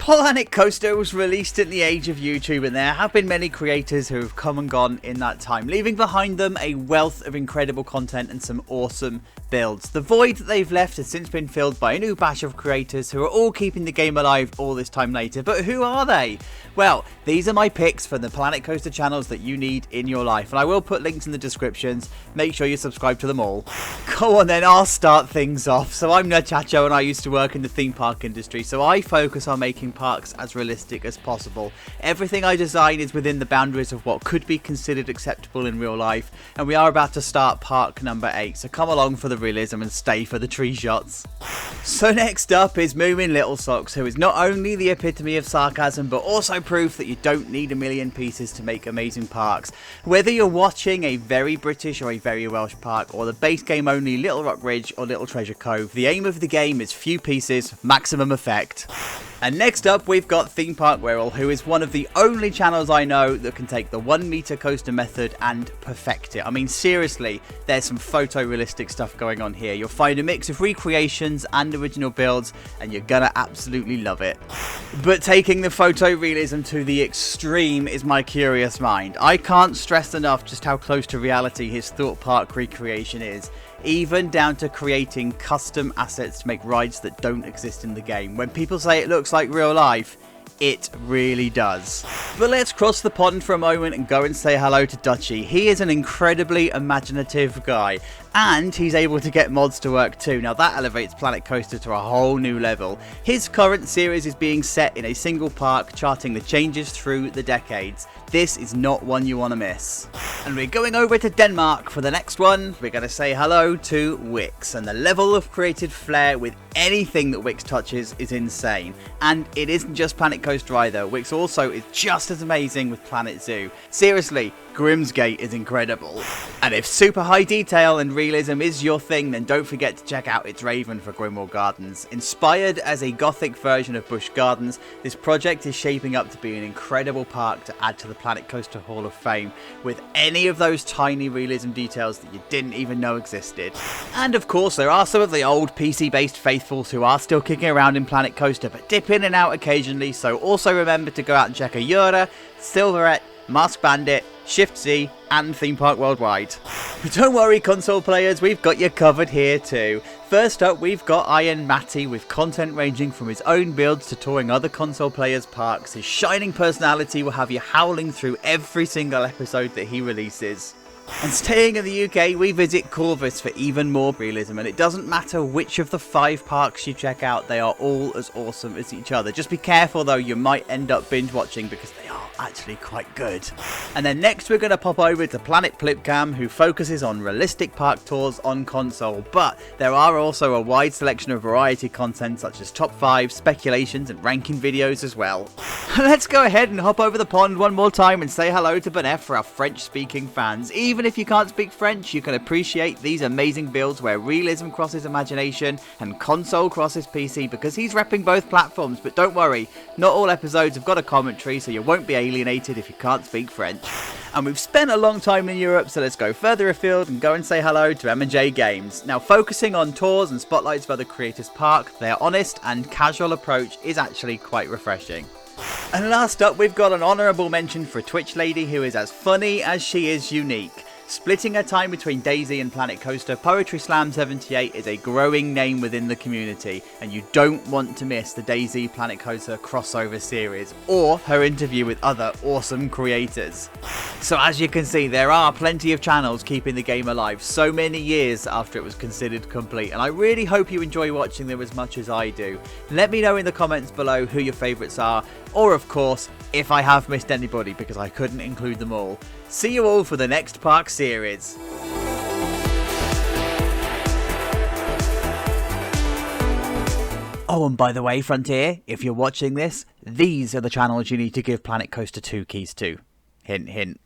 Planet Coaster was released in the age of YouTube, and there have been many creators who have come and gone in that time, leaving behind them a wealth of incredible content and some awesome builds. The void that they've left has since been filled by a new batch of creators who are all keeping the game alive all this time later. But who are they? Well, these are my picks for the Planet Coaster channels that you need in your life, and I will put links in the descriptions. Make sure you subscribe to them all. Go on then, I'll start things off. So I'm Nerdchacho, and I used to work in the theme park industry, so I focus on making parks as realistic as possible. Everything I design is within the boundaries of what could be considered acceptable in real life, and we are about to start park number 8, so come along for the realism and stay for the tree shots. So next up is Moomin Littlesocks, who is not only the epitome of sarcasm but also proof that you don't need a million pieces to make amazing parks. Whether you're watching a very British or a very Welsh park, or the base game only Little Rock Ridge or Little Treasure Cove, the aim of the game is few pieces, maximum effect. And next up we've got Theme Park Wirral, who is one of the only channels I know that can take the 1 meter coaster method and perfect it. I mean, seriously, there's some photorealistic stuff going on here. You'll find a mix of recreations and original builds, and you're gonna absolutely love it. But taking the photorealism to the extreme is my curious mind. I can't stress enough just how close to reality his thought park recreation is, even down to creating custom assets to make rides that don't exist in the game. When people say it looks like real life, it really does. But let's cross the pond for a moment and go and say hello to Dutchie. He is an incredibly imaginative guy, and he's able to get mods to work too. Now that elevates Planet Coaster to a whole new level. His current series is being set in a single park, charting the changes through the decades. This is not one you want to miss. And we're going over to Denmark for the next one. We're going to say hello to Wikz, and the level of creative flair with anything that Wikz touches is insane. And it isn't just Planet Coaster either. Wikz also is just as amazing with Planet Zoo. Seriously, Grimsgate is incredible. And if super high detail and realism is your thing, then don't forget to check out It's Raven for Grimwald Gardens. Inspired as a gothic version of Busch Gardens, this project is shaping up to be an incredible park to add to the Planet Coaster Hall of Fame, with any of those tiny realism details that you didn't even know existed. And of course, there are some of the old PC-based faithfuls who are still kicking around in Planet Coaster, but dip in and out occasionally, so also remember to go out and check out Jurre, Silvarret, Mask Bandit, Shift Z, and Theme Park Worldwide. But don't worry, console players, we've got you covered here too. First up, we've got MATTY, with content ranging from his own builds to touring other console players' parks. His shining personality will have you howling through every single episode that he releases. And staying in the UK, we visit CORVUS for even more realism, and it doesn't matter which of the 5 parks you check out, they are all as awesome as each other. Just be careful though, you might end up binge watching because they are actually quite good. And then next we're going to pop over to Planet PLIPCAM, who focuses on realistic park tours on console, but there are also a wide selection of variety content such as top 5, speculations and ranking videos as well. Let's go ahead and hop over the pond one more time and say hello to Bonnet for our French speaking fans. Even if you can't speak French, you can appreciate these amazing builds where realism crosses imagination and console crosses PC, because he's repping both platforms. But don't worry, not all episodes have got a commentary, so you won't be alienated if you can't speak French. And we've spent a long time in Europe, so let's go further afield and go and say hello to M&J Games. Now, focusing on tours and spotlights of other creators' park, their honest and casual approach is actually quite refreshing. And last up, we've got an honourable mention for a Twitch lady who is as funny as she is unique. Splitting her time between DayZ and Planet Coaster, POETRYSLAM 78 is a growing name within the community, and you don't want to miss the DayZ Planet Coaster crossover series, or her interview with other awesome creators. So as you can see, there are plenty of channels keeping the game alive so many years after it was considered complete, and I really hope you enjoy watching them as much as I do. Let me know in the comments below who your favourites are, or of course, if I have missed anybody, because I couldn't include them all. See you all for the next park series. Oh, and by the way, Frontier, if you're watching this, these are the channels you need to give Planet Coaster 2 keys to. Hint, hint.